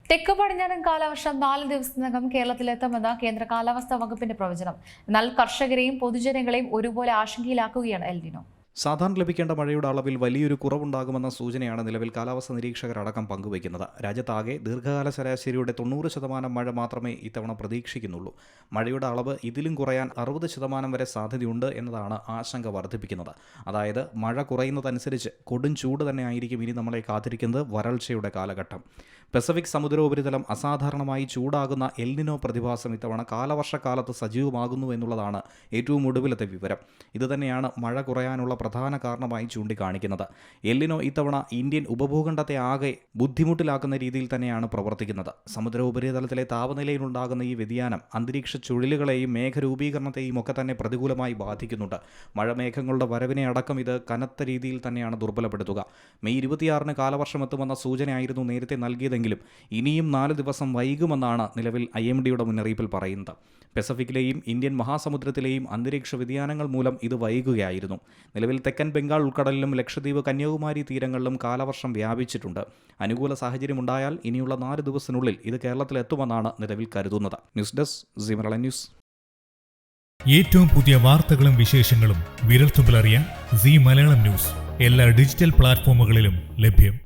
തെക്ക് പടിഞ്ഞാറൻ കാലവർഷം 4 ദിവസത്തിനകം കേരളത്തിലെത്തുമെന്ന് കേന്ദ്ര കാലാവസ്ഥാ വകുപ്പിന്റെ പ്രവചനം. എന്നാൽ കർഷകരെയും പൊതുജനങ്ങളെയും ഒരുപോലെ ആശങ്കയിലാക്കുകയാണ് എൽ നിനോ. സാധാരണ ലഭിക്കേണ്ട മഴയുടെ അളവിൽ വലിയൊരു കുറവുണ്ടാകുമെന്ന സൂചനയാണ് നിലവിൽ കാലാവസ്ഥാ നിരീക്ഷകരടക്കം പങ്കുവയ്ക്കുന്നത്. രാജ്യത്താകെ ദീർഘകാല ശരാശരിയുടെ 90% മഴ മാത്രമേ ഇത്തവണ പ്രതീക്ഷിക്കുന്നുള്ളൂ. മഴയുടെ അളവ് ഇതിലും കുറയാൻ 60% വരെ സാധ്യതയുണ്ട് എന്നതാണ് ആശങ്ക വർദ്ധിപ്പിക്കുന്നത്. അതായത് മഴ കുറയുന്നതനുസരിച്ച് കൊടും ചൂട് തന്നെ ആയിരിക്കും ഇനി നമ്മളെ കാത്തിരിക്കുന്നത് വരൾച്ചയുടെ കാലഘട്ടം. പസഫിക് സമുദ്രോപരിതലം അസാധാരണമായി ചൂടാകുന്ന എൽ നിനോ പ്രതിഭാസം ഇത്തവണ കാലവർഷക്കാലത്ത് സജീവമാകുന്നു എന്നുള്ളതാണ് ഏറ്റവും ഒടുവിലത്തെ വിവരം. ഇതുതന്നെയാണ് മഴ കുറയാനുള്ള പ്രധാന കാരണമായി ചൂണ്ടിക്കാണിക്കുന്നത്. എൽ നിനോ ഇത്തവണ ഇന്ത്യൻ ഉപഭൂഖണ്ഡത്തെ ആകെ ബുദ്ധിമുട്ടിലാക്കുന്ന രീതിയിൽ തന്നെയാണ് പ്രവർത്തിക്കുന്നത്. സമുദ്രോപരിതലത്തിലെ താപനിലയിലുണ്ടാകുന്ന ഈ വ്യതിയാനം അന്തരീക്ഷ ചുഴലുകളെയും മേഘരൂപീകരണത്തെയും ഒക്കെ തന്നെ പ്രതികൂലമായി ബാധിക്കുന്നുണ്ട്. മഴമേഘങ്ങളുടെ വരവിനെ അടക്കം ഇത് കനത്ത രീതിയിൽ തന്നെയാണ് ദുർബലപ്പെടുത്തുക. മെയ് 26 കാലവർഷം എത്തുമെന്ന സൂചനയായിരുന്നു നേരത്തെ നൽകിയതെങ്കിലും ഇനിയും 4 ദിവസം വൈകുമെന്നാണ് നിലവിൽ IMDയുടെ മുന്നറിയിപ്പിൽ പറയുന്നത്. പസഫിക്കിലെയും ഇന്ത്യൻ മഹാസമുദ്രത്തിലെയും അന്തരീക്ഷ വ്യതിയാനങ്ങൾ മൂലം ഇത് വൈകുകയായിരുന്നു. നിലവിൽ തെക്കൻ ബംഗാൾ ഉൾക്കടലിലും ലക്ഷദ്വീപ് കന്യാകുമാരി തീരങ്ങളിലും കാലവർഷം വ്യാപിച്ചിട്ടുണ്ട്. അനുകൂല സാഹചര്യമുണ്ടായാൽ ഇനിയുള്ള 4 ദിവസത്തിനുള്ളിൽ ഇത് കേരളത്തിലെത്തുമെന്നാണ് നിലവിൽ കരുതുന്നത്. News desk Zee Malayalam news. ഏറ്റവും പുതിയ വാർത്തകളും വിശേഷങ്ങളും വിരൽത്തുമ്പിലറിയാൻ സീ മലയാളം ന്യൂസ് എല്ലാ ഡിജിറ്റൽ പ്ലാറ്റ്ഫോമുകളിലും ലഭ്യം.